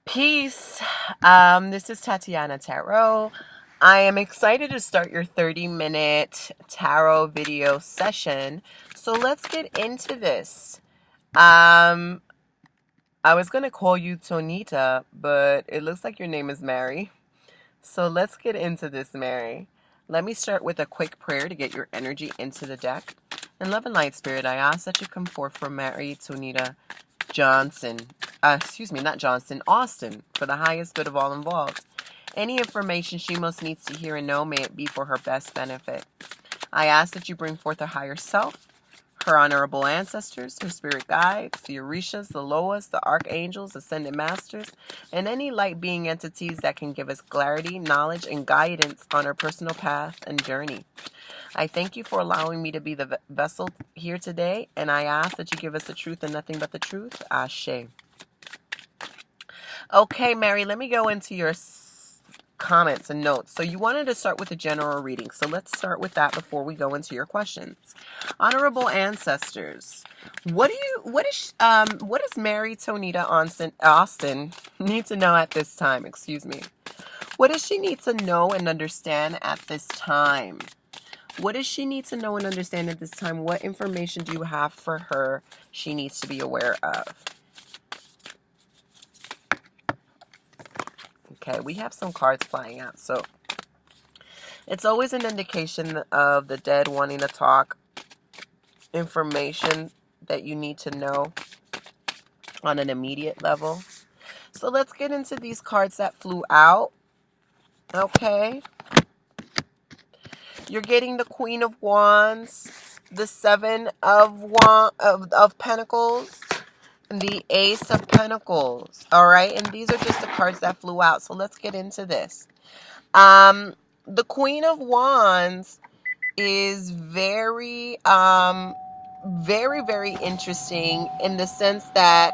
Peace. This is Tatiana Tarot. I am excited to start your 30-minute tarot video session. So let's get into this. I was going to call you Tonita, but it looks like your name is Mary. So let's get into this, Mary. Let me start with a quick prayer to get your energy into the deck. In love and light, spirit, I ask that you come forth for Mary Tonita Johnson, not Johnson, Austin, for the highest good of all involved. Any information she most needs to hear and know, may it be for her best benefit. I ask that you bring forth her higher self, her honorable ancestors, her spirit guides, the Orishas, the Loas, the archangels, ascended masters, and any light being entities that can give us clarity, knowledge, and guidance on our personal path and journey. I thank you for allowing me to be the vessel here today, and I ask that you give us the truth and nothing but the truth. Ashe. Okay, Mary, let me go into your comments and notes. So you wanted to start with a general reading, so let's start with that before we go into your questions. Honorable ancestors, what does Mary Tonita Austin need to know at this time? Excuse me. What does she need to know and understand at this time? What does she need to know and understand at this time? What information do you have for her she needs to be aware of? Okay, we have some cards flying out. So it's always an indication of the dead wanting to talk, information that you need to know on an immediate level. So let's get into these cards that flew out. Okay. You're getting the Queen of Wands, the Seven of Pentacles, and the Ace of Pentacles. All right, and these are just the cards that flew out. So let's get into this. The Queen of Wands is very, very interesting in the sense that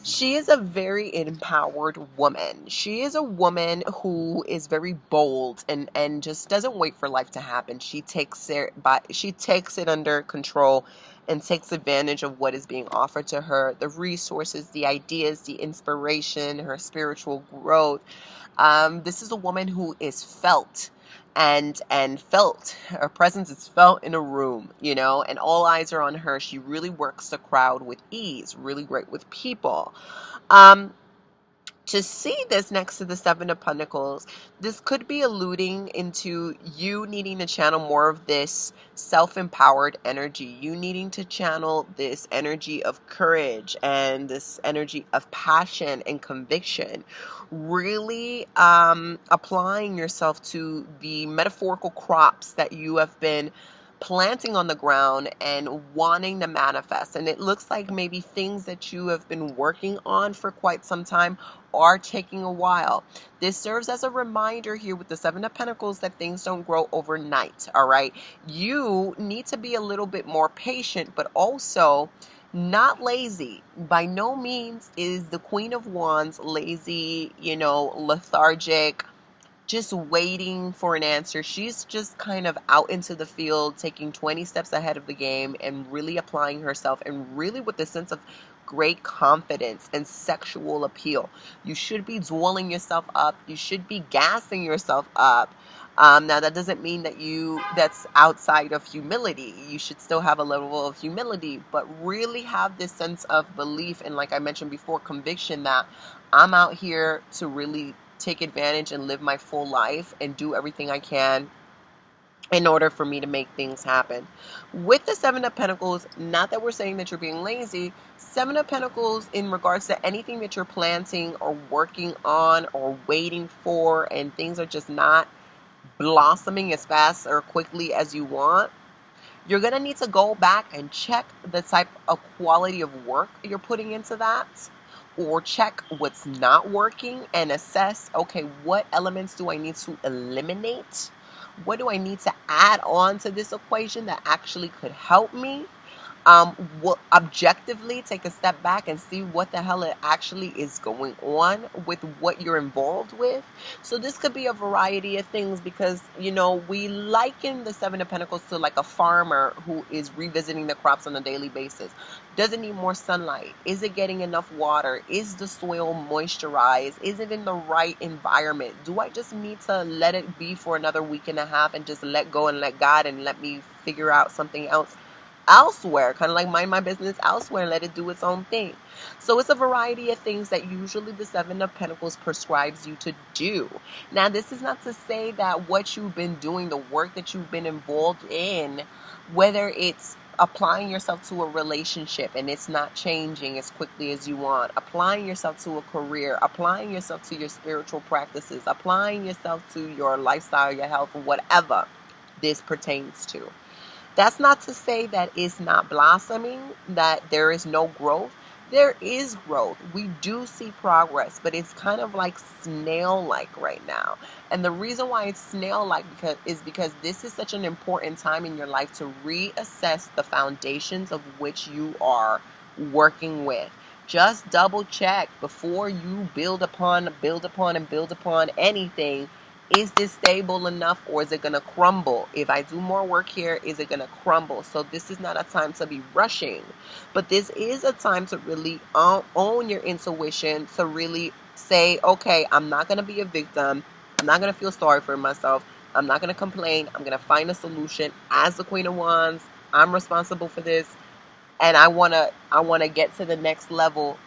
she is a very empowered woman. She is a woman who is very bold and just doesn't wait for life to happen. She takes it under control and takes advantage of what is being offered to her, the resources, the ideas, the inspiration, her spiritual growth. This is a woman who is felt. And felt her presence is felt in a room, and all eyes are on her. She really works the crowd with ease, really great with people. To see this next to the Seven of Pentacles, this could be alluding into you needing to channel more of this self-empowered energy. You needing to channel this energy of courage and this energy of passion and conviction. Really applying yourself to the metaphorical crops that you have been planting on the ground and wanting to manifest. And it looks like maybe things that you have been working on for quite some time are taking a while. This serves as a reminder here with the Seven of Pentacles that things don't grow overnight. All right. You need to be a little bit more patient, but also not lazy. By no means is the Queen of Wands lazy, lethargic, just waiting for an answer. She's just kind of out into the field, taking 20 steps ahead of the game and really applying herself, and really with a sense of great confidence and sexual appeal. You should be dwelling yourself up. You should be gassing yourself up. Now, that doesn't mean that that's outside of humility. You should still have a level of humility, but really have this sense of belief and, like I mentioned before, conviction that I'm out here to really take advantage and live my full life and do everything I can in order for me to make things happen. With the Seven of Pentacles, not that we're saying that you're being lazy. Seven of Pentacles in regards to anything that you're planting or working on or waiting for, and things are just not blossoming as fast or quickly as you want. You're going to need to go back and check the type of quality of work you're putting into that, or check what's not working and assess, okay, what elements do I need to eliminate? What do I need to add on to this equation that actually could help me? Objectively take a step back and see what the hell it actually is going on with what you're involved with. So this could be a variety of things because, we liken the Seven of Pentacles to like a farmer who is revisiting the crops on a daily basis. Does it need more sunlight? Is it getting enough water? Is the soil moisturized? Is it in the right environment? Do I just need to let it be for another week and a half and just let go and let God and let me figure out something else elsewhere? Kind of like mind my business elsewhere and let it do its own thing. So it's a variety of things that usually the Seven of Pentacles prescribes you to do. Now, this is not to say that what you've been doing, the work that you've been involved in, whether it's applying yourself to a relationship and it's not changing as quickly as you want, applying yourself to a career, applying yourself to your spiritual practices, applying yourself to your lifestyle, your health, whatever this pertains to. That's not to say that it's not blossoming, that there is no growth. There is growth. We do see progress, but it's kind of like snail-like right now. And the reason why it's snail-like is because this is such an important time in your life to reassess the foundations of which you are working with. Just double check before you build upon anything. Is this stable enough, or is it going to crumble? If I do more work here, is it going to crumble? So this is not a time to be rushing, but this is a time to really own your intuition, to really say, okay, I'm not going to be a victim. I'm not going to feel sorry for myself. I'm not going to complain. I'm going to find a solution. As the Queen of Wands, I'm responsible for this, and I want to get to the next level.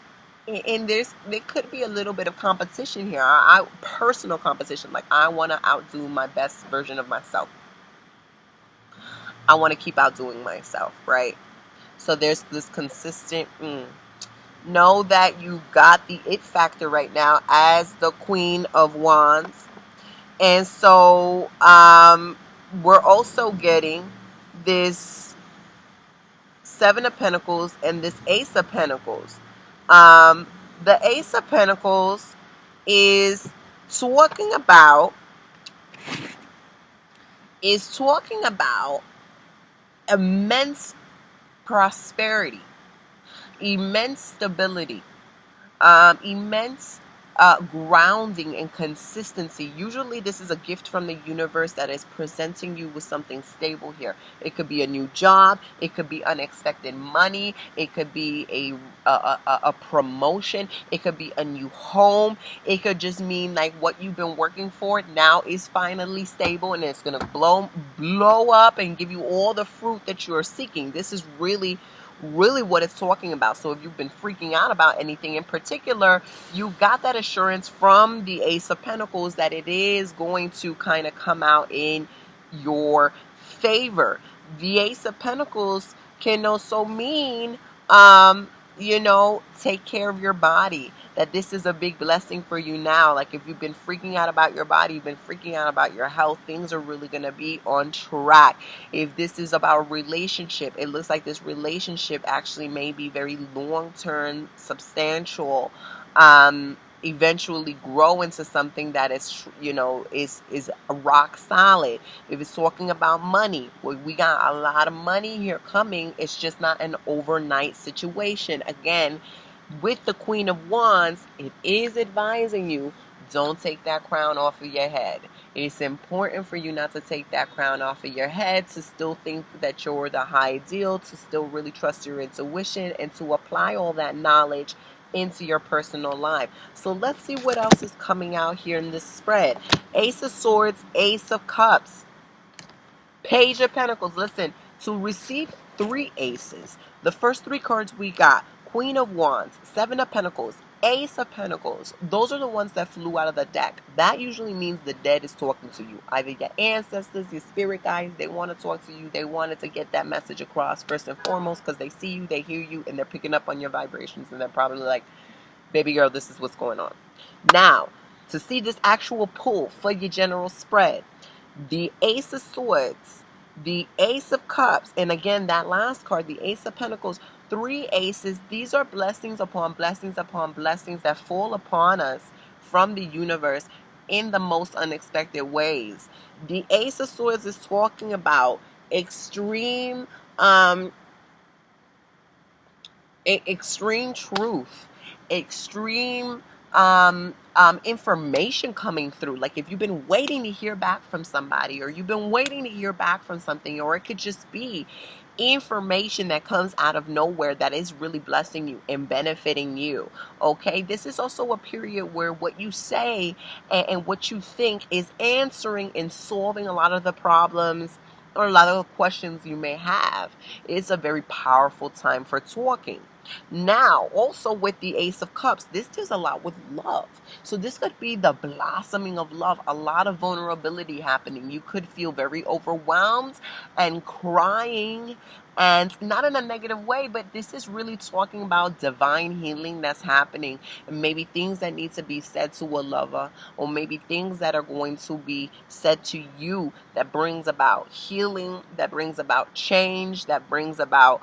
And there could be a little bit of competition here. Personal competition. Like, I want to outdo my best version of myself. I want to keep outdoing myself, right? So there's this consistent, know that you got the it factor right now as the Queen of Wands. And so we're also getting this Seven of Pentacles and this Ace of Pentacles. The Ace of Pentacles is talking about immense prosperity, immense stability, immense grounding and consistency. Usually this is a gift from the universe that is presenting you with something stable here. It could be a new job. It could be unexpected money. It could be a promotion. It could be a new home. It could just mean like what you've been working for now is finally stable, and it's going to blow up and give you all the fruit that you're seeking. This is really what it's talking about. So if you've been freaking out about anything in particular, you got that assurance from the Ace of Pentacles that it is going to kind of come out in your favor. The Ace of Pentacles can also mean, take care of your body. That this is a big blessing for you now. Like if you've been freaking out about your body, you've been freaking out about your health, things are really going to be on track. If this is about a relationship, it looks like this relationship actually may be very long-term, substantial, eventually grow into something that is rock solid. If it's talking about money, well, we got a lot of money here coming. It's just not an overnight situation. Again, with the Queen of Wands, it is advising you, don't take that crown off of your head. It's important for you not to take that crown off of your head, to still think that you're the ideal, to still really trust your intuition, and to apply all that knowledge into your personal life. So let's see what else is coming out here in this spread. Ace of Swords, Ace of Cups, Page of Pentacles. Listen, to receive 3 aces, the first 3 cards we got, Queen of Wands, Seven of Pentacles, Ace of Pentacles. Those are the ones that flew out of the deck. That usually means the dead is talking to you. Either your ancestors, your spirit guides, they want to talk to you. They wanted to get that message across first and foremost because they see you, they hear you, and they're picking up on your vibrations. And they're probably like, baby girl, this is what's going on. Now, to see this actual pull for your general spread, the Ace of Swords, the Ace of Cups, and again, that last card, the Ace of Pentacles, 3 aces. These are blessings upon blessings upon blessings that fall upon us from the universe in the most unexpected ways. The Ace of Swords is talking about extreme truth, extreme information coming through. Like if you've been waiting to hear back from somebody, or you've been waiting to hear back from something, or it could just be information that comes out of nowhere that is really blessing you and benefiting you. Okay, this is also a period where what you say and what you think is answering and solving a lot of the problems or a lot of the questions you may have. It's a very powerful time for talking. Now, also with the Ace of Cups, this deals a lot with love. So this could be the blossoming of love, a lot of vulnerability happening. You could feel very overwhelmed and crying, and not in a negative way, but this is really talking about divine healing that's happening, and maybe things that need to be said to a lover, or maybe things that are going to be said to you that brings about healing, that brings about change, that brings about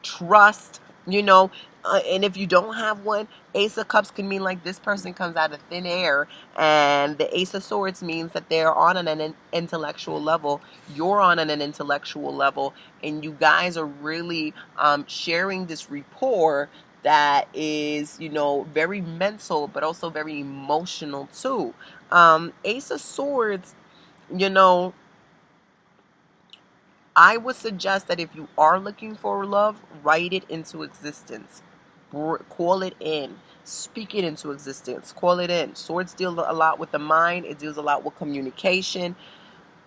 trust, and if you don't have one, Ace of Cups can mean like this person comes out of thin air, and the Ace of Swords means that they're on an intellectual level, you're on an intellectual level, and you guys are really sharing this rapport that is, very mental, but also very emotional too. Ace of Swords, you know, I would suggest that if you are looking for love, write it into existence. Call it in. Speak it into existence. Call it in. Swords deal a lot with the mind. It deals a lot with communication.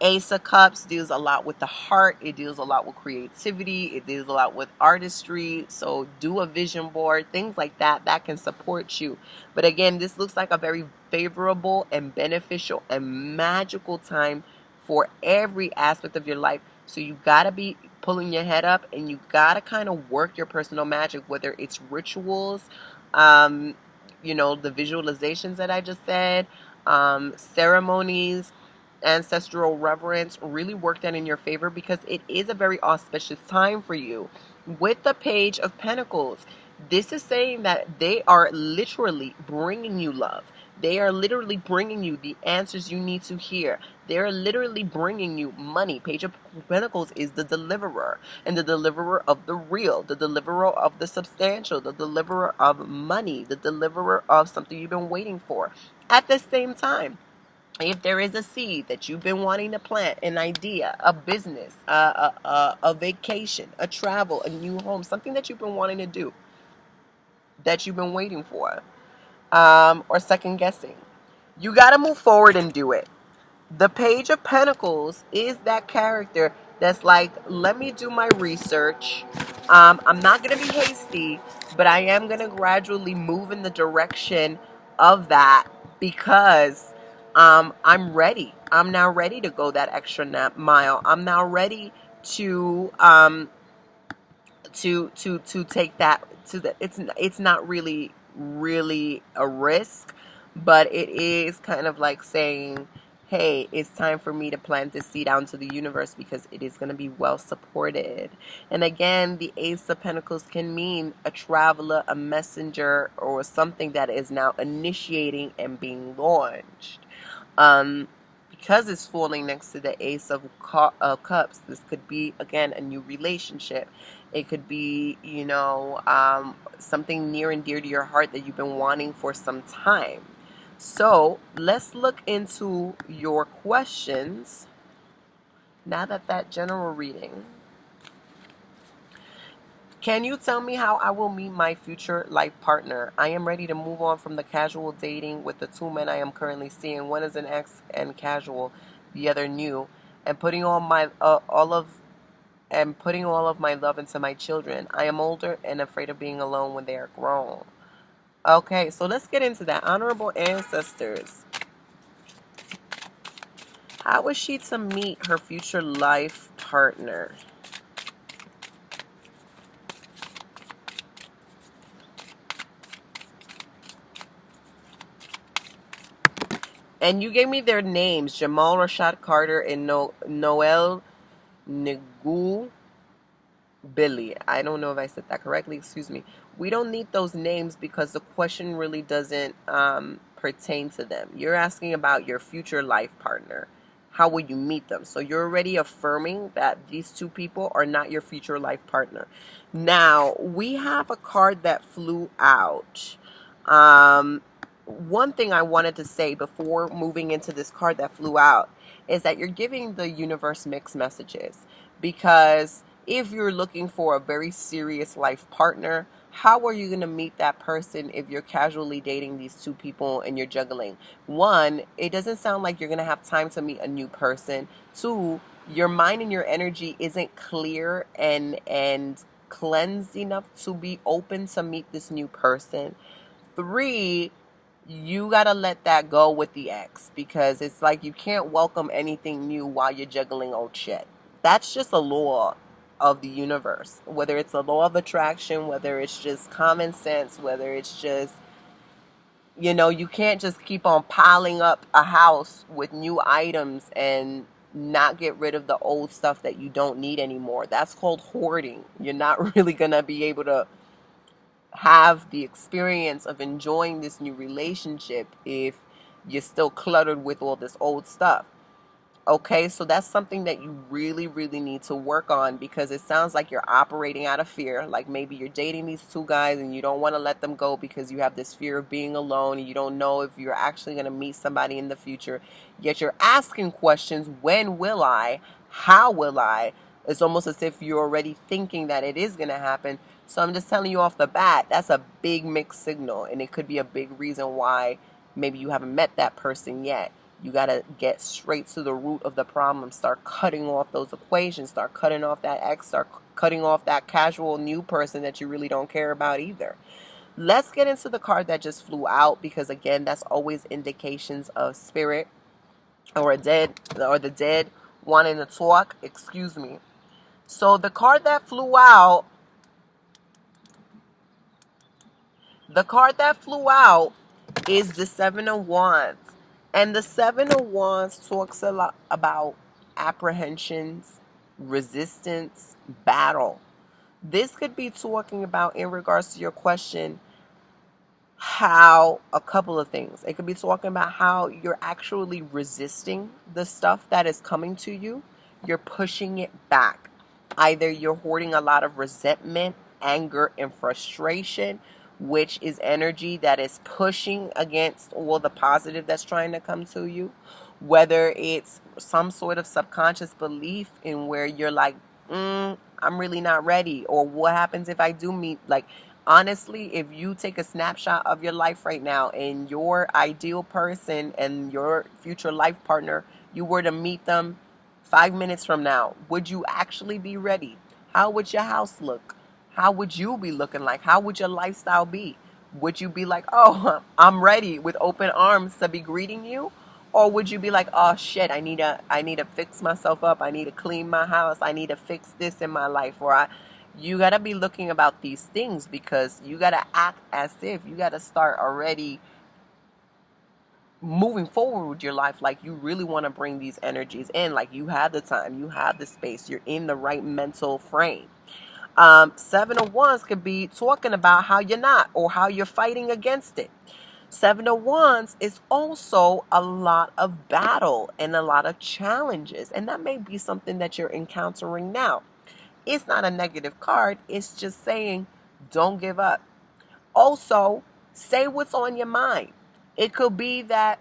Ace of Cups deals a lot with the heart. It deals a lot with creativity. It deals a lot with artistry. So do a vision board, things like that can support you. But again, this looks like a very favorable and beneficial and magical time for every aspect of your life. So you got to be pulling your head up, and you got to kind of work your personal magic, whether it's rituals, the visualizations that I just said, ceremonies, ancestral reverence. Really work that in your favor, because it is a very auspicious time for you. With the Page of Pentacles, this is saying that they are literally bringing you love. They are literally bringing you the answers you need to hear. They're literally bringing you money. Page of Pentacles is the deliverer, and the deliverer of the real, the deliverer of the substantial, the deliverer of money, the deliverer of something you've been waiting for. At the same time, if there is a seed that you've been wanting to plant, an idea, a business, a vacation, a travel, a new home, something that you've been wanting to do, that you've been waiting for, or second guessing, you got to move forward and do it. The Page of Pentacles is that character that's like, let me do my research. I'm not going to be hasty, but I am going to gradually move in the direction of that, because I'm ready. I'm now ready to go that extra mile. I'm now ready to take that to the. It's not really a risk, but it is kind of like saying, hey, it's time for me to plant this seed out into the universe, because it is going to be well supported. And again, the Ace of Pentacles can mean a traveler, a messenger, or something that is now initiating and being launched. Because it's falling next to the Ace of Cups, this could be, again, a new relationship. It could be, something near and dear to your heart that you've been wanting for some time. So let's look into your questions now that general reading. Can you tell me how I will meet my future life partner? I am ready to move on from the casual dating with the two men I am currently seeing. One is an ex and casual, the other new, and putting all of my love into my children. I am older and afraid of being alone when they are grown. Okay, so let's get into that. Honorable ancestors. How is she to meet her future life partner? And you gave me their names, Jamal Rashad Carter and Noel Negu Billy. I don't know if I said that correctly. Excuse me. We don't need those names because the question really doesn't pertain to them. You're asking about your future life partner. How will you meet them? So you're already affirming that these two people are not your future life partner. Now, we have a card that flew out. One thing I wanted to say before moving into this card that flew out is that you're giving the universe mixed messages, because If you're looking for a very serious life partner, how are you going to meet that person if you're casually dating these two people and you're juggling? One, it doesn't sound like you're going to have time to meet a new person. Two, your mind and your energy isn't clear and cleansed enough to be open to meet this new person. Three, you got to let that go with the ex, because it's like you can't welcome anything new while you're juggling old shit. That's just a law of the universe. Whether it's a law of attraction, whether it's just common sense, whether it's just, you can't just keep on piling up a house with new items and not get rid of the old stuff that you don't need anymore. That's called hoarding. You're not really going to be able to have the experience of enjoying this new relationship if you're still cluttered with all this old stuff. Okay, so that's something that you really, really need to work on, because it sounds like you're operating out of fear. Like maybe you're dating these two guys and you don't want to let them go because you have this fear of being alone and you don't know if you're actually going to meet somebody in the future. Yet you're asking questions: when will I? How will I? It's almost as if you're already thinking that it is going to happen. So I'm just telling you off the bat, that's a big mixed signal, and it could be a big reason why maybe you haven't met that person yet. You got to get straight to the root of the problem. Start cutting off those equations. Start cutting off that ex. Start cutting off that casual new person that you really don't care about either. Let's get into the card that just flew out, because again, that's always indications of spirit or the dead wanting to talk. Excuse me. So the card that flew out, is the Seven of Wands. And the Seven of Wands talks a lot about apprehensions, resistance, battle. This could be talking about, in regards to your question, how a couple of things. It could be talking about how you're actually resisting the stuff that is coming to you. You're pushing it back. Either you're hoarding a lot of resentment, anger, and frustration, which is energy that is pushing against all the positive that's trying to come to you. Whether it's some sort of subconscious belief in where you're like, I'm really not ready. Or what happens if I do meet, like, honestly, if you take a snapshot of your life right now and your ideal person and your future life partner, you were to meet them 5 minutes from now, would you actually be ready? How would your house look? How would you be looking like? How would your lifestyle be? Would you be like, oh, I'm ready with open arms to be greeting you? Or would you be like, oh shit, I need to fix myself up. I need to clean my house. I need to fix this in my life. You got to be looking about these things, because you got to act as if you got to start already moving forward with your life, like you really want to bring these energies in, like you have the time, you have the space, you're in the right mental frame. Seven of Wands could be talking about how you're not, or how you're fighting against it. Seven of Wands is also a lot of battle and a lot of challenges, and that may be something that you're encountering now. It's not a negative card. It's just saying, don't give up. Also, say what's on your mind. It could be that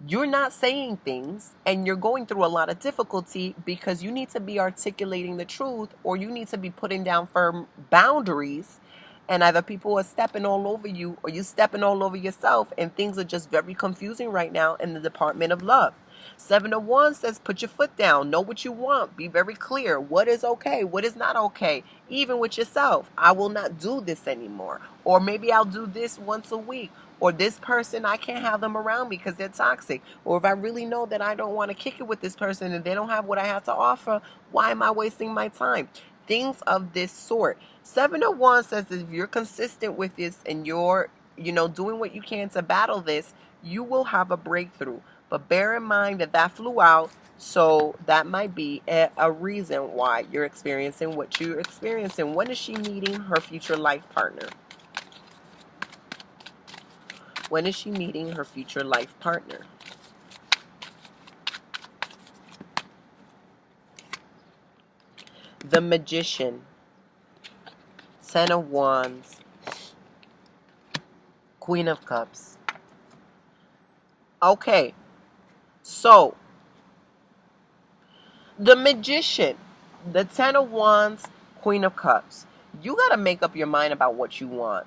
you're not saying things and you're going through a lot of difficulty because you need to be articulating the truth, or you need to be putting down firm boundaries, and either people are stepping all over you or you stepping all over yourself, and things are just very confusing right now in the department of love. Seven of Wands says, put your foot down, know what you want, be very clear, what is okay, what is not okay, even with yourself. I will not do this anymore, or maybe I'll do this once a week, or this person, I can't have them around me because they're toxic, or if I really know that I don't want to kick it with this person and they don't have what I have to offer, why am I wasting my time? Things of this sort. Seven of Wands says that if you're consistent with this and you're, doing what you can to battle this, you will have a breakthrough. But bear in mind that that flew out, so that might be a reason why you're experiencing what you're experiencing. When is she meeting her future life partner? When is she meeting her future life partner? The Magician, Ten of Wands, Queen of Cups. Okay, so the Magician, The Ten of Wands, Queen of Cups. You got to make up your mind about what you want.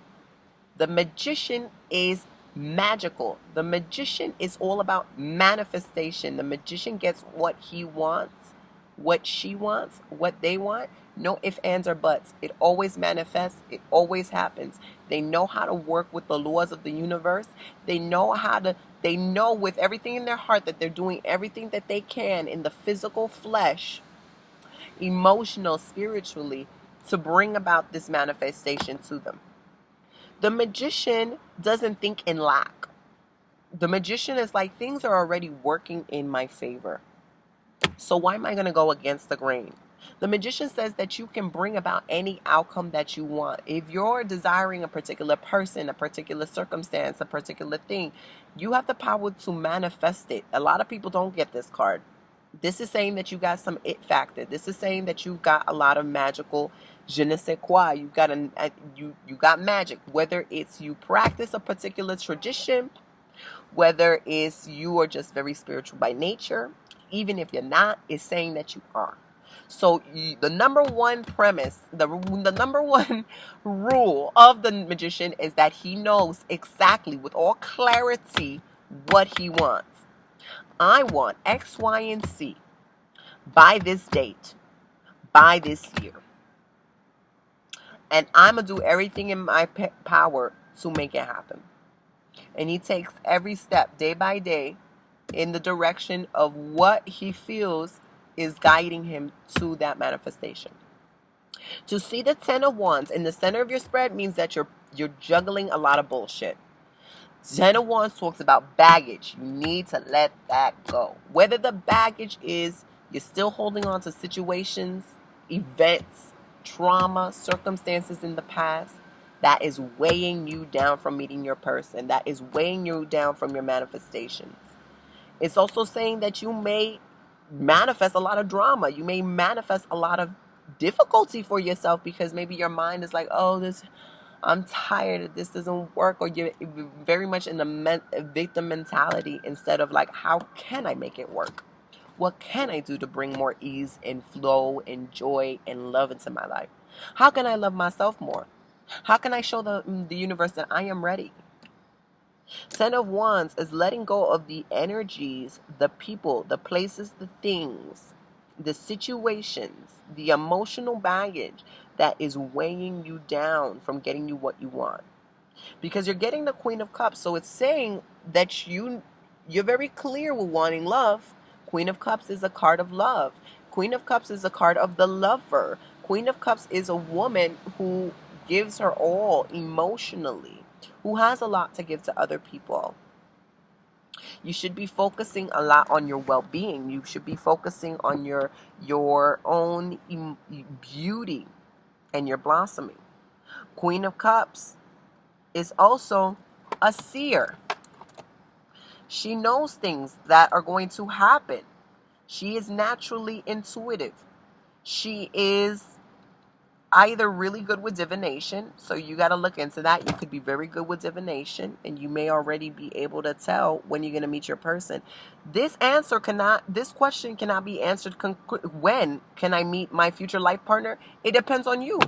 The Magician is magical. The Magician is all about manifestation. The Magician gets what he wants, what she wants, what they want. No ifs, ands, or buts. It always manifests. It always happens. They know how to work with the laws of the universe. They know with everything in their heart that they're doing everything that they can in the physical flesh, emotional, spiritually, to bring about this manifestation to them. The Magician doesn't think in lack. The Magician is like, things are already working in my favor. So why am I going to go against the grain? The Magician says that you can bring about any outcome that you want. If you're desiring a particular person, a particular circumstance, a particular thing, you have the power to manifest it. A lot of people don't get this card. This is saying that you got some it factor. This is saying that you got a lot of magical je ne sais quoi. You got you got magic. Whether it's you practice a particular tradition, whether it's you are just very spiritual by nature, even if you're not, it's saying that you are. So the number one premise, the number one rule of the Magician is that he knows exactly with all clarity what he wants. I want X, Y, and Z by this date, by this year. And I'm going to do everything in my power to make it happen. And he takes every step day by day in the direction of what he feels is guiding him to that manifestation. To see the Ten of Wands in the center of your spread means that you're juggling a lot of bullshit. Ten of Wands talks about baggage. You need to let that go. Whether the baggage is you're still holding on to situations, events, trauma, circumstances in the past that is weighing you down from meeting your person, that is weighing you down from your manifestations. It's also saying that you may manifest a lot of drama. You may manifest a lot of difficulty for yourself because maybe your mind is like, oh, I'm tired, this doesn't work, or you're very much in the victim mentality instead of like, how can I make it work? What can I do to bring more ease and flow and joy and love into my life? How can I love myself more? How can I show the universe that I am ready? Ten of Wands is letting go of the energies, the people, the places, the things, the situations, the emotional baggage that is weighing you down from getting you what you want. Because you're getting the Queen of Cups, so it's saying that you're very clear with wanting love. Queen of Cups is a card of love. Queen of Cups is a card of the lover. Queen of Cups is a woman who gives her all emotionally, who has a lot to give to other people. You should be focusing a lot on your well-being. You should be focusing on your own beauty and your blossoming. Queen of Cups is also a seer. She knows things that are going to happen. She is naturally intuitive. She is either really good with divination, so you got to look into that. You could be very good with divination, and you may already be able to tell when you're going to meet your person. This question cannot be answered. When can I meet my future life partner? It depends on you.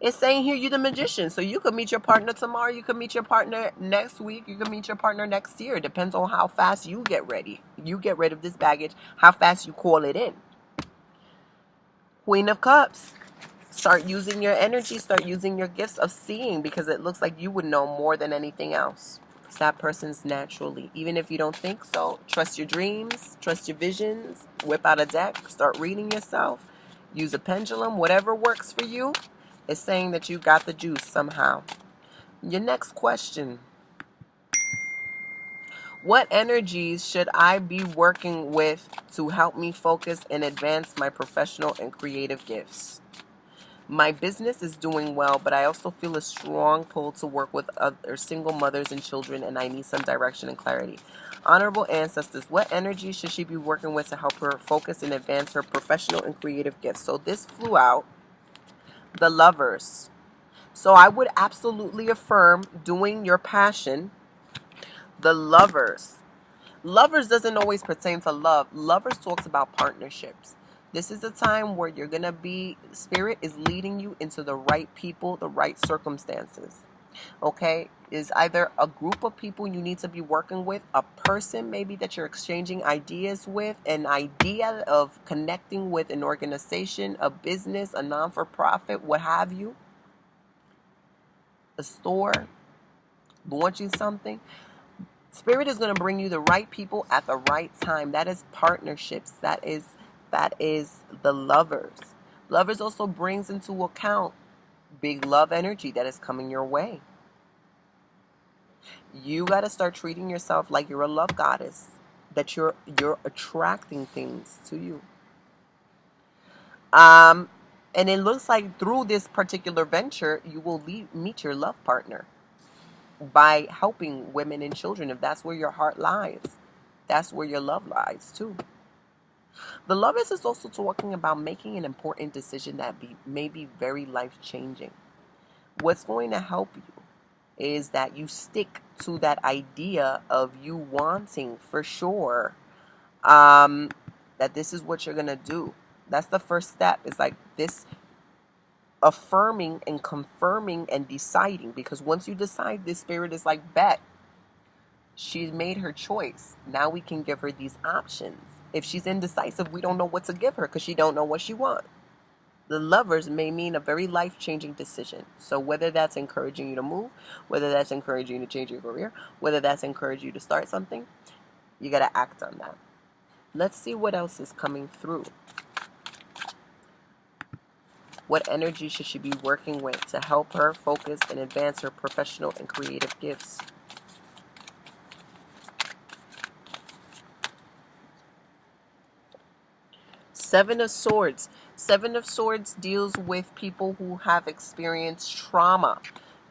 It's saying here you're the Magician, so you could meet your partner tomorrow, you could meet your partner next week, you could meet your partner next year. It depends on how fast you get ready. You get rid of this baggage, how fast you call it in. Queen of Cups. Start using your energy, start using your gifts of seeing, because it looks like you would know more than anything else. It's that person's naturally. Even if you don't think so, trust your dreams, trust your visions, whip out a deck, start reading yourself, use a pendulum, whatever works for you. It's saying that you got the juice somehow. Your next question. What energies should I be working with to help me focus and advance my professional and creative gifts? My business is doing well, but I also feel a strong pull to work with other single mothers and children, and I need some direction and clarity. Honorable ancestors, what energy should she be working with to help her focus and advance her professional and creative gifts? So this flew out. The Lovers. So I would absolutely affirm doing your passion. The Lovers. Lovers doesn't always pertain to love. Lovers talks about partnerships. This is a time where you're going to be, Spirit is leading you into the right people, the right circumstances. Okay, is either a group of people you need to be working with, a person maybe that you're exchanging ideas with, an idea of connecting with an organization, a business, a non-for-profit, what have you, a store, launching something. Spirit is going to bring you the right people at the right time. That is partnerships. That is the lovers. Lovers also brings into account big love energy that is coming your way. You got to start treating yourself like you're a love goddess, that you're attracting things to you. And it looks like through this particular venture, you will meet your love partner by helping women and children. If that's where your heart lies, that's where your love lies too. The lovers is also talking about making an important decision that may be very life-changing. What's going to help you is that you stick to that idea of you wanting for sure that this is what you're going to do. That's the first step. It's like this affirming and confirming and deciding, because once you decide, this spirit is like, bet, she's made her choice. Now we can give her these options. If she's indecisive, we don't know what to give her because she don't know what she wants. The lovers may mean a very life-changing decision. So whether that's encouraging you to move, whether that's encouraging you to change your career, whether that's encouraging you to start something, you got to act on that. Let's see what else is coming through. What energy should she be working with to help her focus and advance her professional and creative gifts? Seven of Swords. Seven of Swords deals with people who have experienced trauma,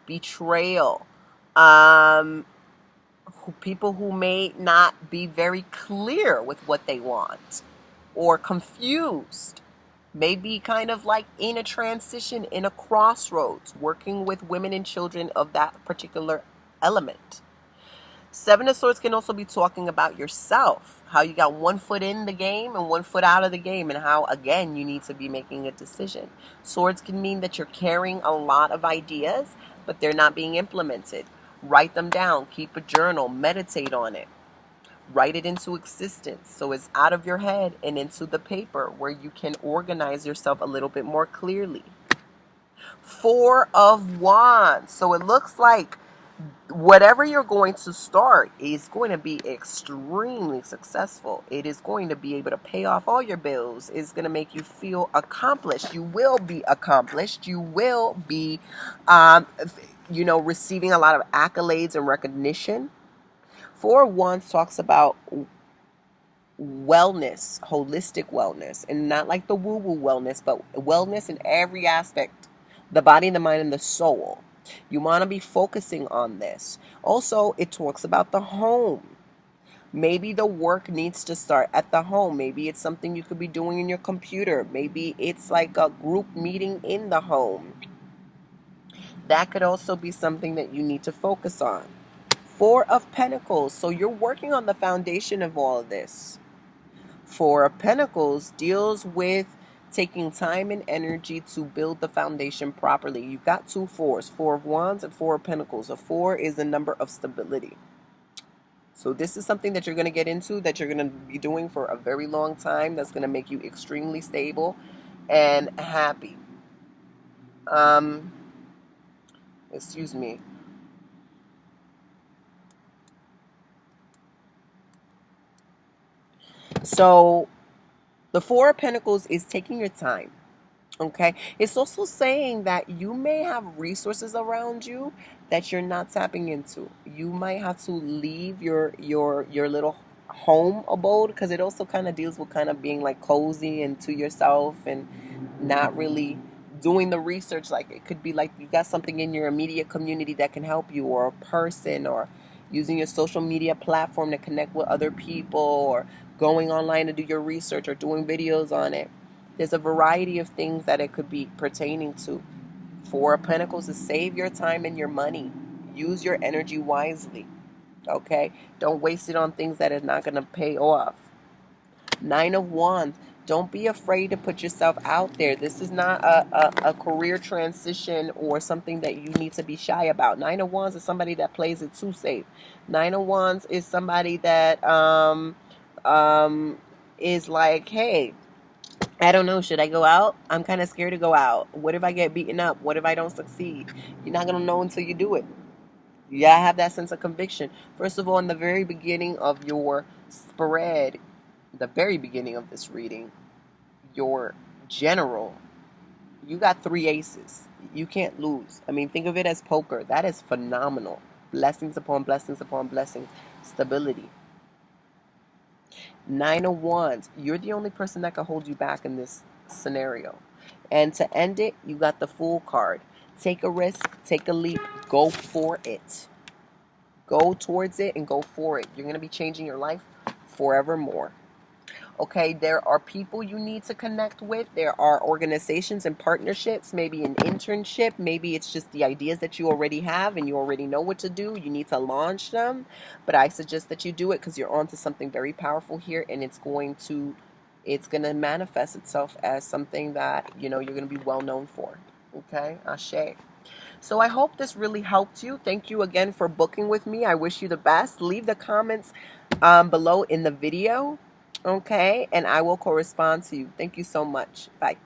betrayal, people who may not be very clear with what they want or confused. Maybe kind of like in a transition, in a crossroads, working with women and children of that particular element. Seven of Swords can also be talking about yourself, how you got one foot in the game and one foot out of the game, and how, again, you need to be making a decision. Swords can mean that you're carrying a lot of ideas, but they're not being implemented. Write them down, keep a journal, meditate on it. Write it into existence so it's out of your head and into the paper where you can organize yourself a little bit more clearly. Four of Wands. So it looks like whatever you're going to start is going to be extremely successful. It is going to be able to pay off all your bills. It's going to make you feel accomplished. You will be accomplished. You will be, receiving a lot of accolades and recognition. Four of Wands talks about wellness, holistic wellness, and not like the woo-woo wellness, but wellness in every aspect, the body, the mind, and the soul. You want to be focusing on this. Also, it talks about the home. Maybe the work needs to start at the home. Maybe it's something you could be doing in your computer. Maybe it's like a group meeting in the home. That could also be something that you need to focus on. Four of Pentacles. So you're working on the foundation of all of this. Four of Pentacles deals with taking time and energy to build the foundation properly. You've got two fours, Four of Wands and Four of Pentacles. A four is the number of stability. So this is something that you're going to get into, that you're going to be doing for a very long time. That's going to make you extremely stable and happy. Excuse me. So the Four of Pentacles is taking your time. Okay. It's also saying that you may have resources around you that you're not tapping into. You might have to leave your little home abode, because it also kind of deals with kind of being like cozy and to yourself and not really doing the research. Like it could be like you got something in your immediate community that can help you, or a person, or using your social media platform to connect with other people, or going online to do your research, or doing videos on it. There's a variety of things that it could be pertaining to. Four of Pentacles is save your time and your money. Use your energy wisely. Okay? Don't waste it on things that is not going to pay off. Nine of Wands Don't be afraid to put yourself out there. This is not a career transition or something that you need to be shy about. Nine of Wands is somebody that plays it too safe. Nine of Wands is somebody that is like, hey, I don't know. Should I go out? I'm kind of scared to go out. What if I get beaten up? What if I don't succeed? You're not going to know until you do it. You gotta have that sense of conviction. First of all, in the very beginning of your spread, the very beginning of this reading, your general, you got 3 aces. You can't lose. I mean, think of it as poker. That is phenomenal. Blessings upon blessings upon blessings. Stability. 9 of Wands. You're the only person that can hold you back in this scenario. And to end it, you got the Fool card. Take a risk, take a leap, go for it. Go towards it and go for it. You're going to be changing your life forevermore. Okay, there are people you need to connect with. There are organizations and partnerships, maybe an internship. Maybe it's just the ideas that you already have and you already know what to do. You need to launch them. But I suggest that you do it because you're onto something very powerful here, and it's going to manifest itself as something that, you're going to be well known for. Okay, Ashe. So I hope this really helped you. Thank you again for booking with me. I wish you the best. Leave the comments below in the video, okay? And I will correspond to you. Thank you so much. Bye.